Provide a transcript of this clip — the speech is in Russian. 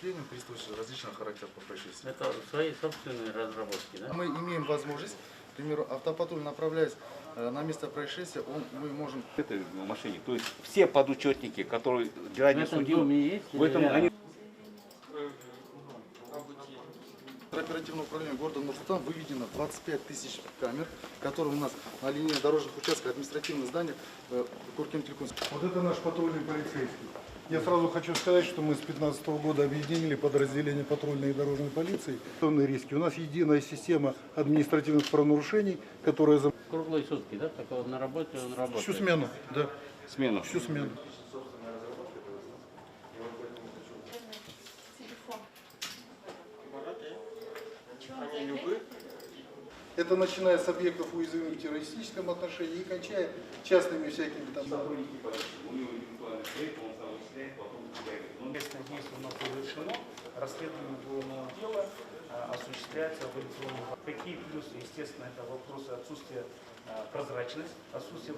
осуществлением различных характеров происшествий. Это свои собственные разработки, да? Мы имеем возможность, к примеру, автопатруль, направляясь на место происшествия, мы можем... Этой машине, то есть все подучетники, которые Геннадий судил, в этом они... Оперативного управления города Нур-Султан выведено 25 тысяч камер, которые у нас на линии дорожных участков административных зданий Куркем-Телеком. Вот это наш патрульный полицейский. Я сразу хочу сказать, что мы с 2015 года объединили подразделения патрульной и дорожной полиции. Риски. У нас единая система административных правонарушений, которая... Круглые сутки, да? Так вот на работе он работает. Всю смену, да. Смену. Всю смену. Это начиная с объектов уязвимых в террористическом отношении и кончая частными всякими там... Следственное действие у нас завершено, расследование уголовного дела осуществляется в электронном. Какие плюсы? Естественно, это вопросы отсутствия прозрачности, отсутствия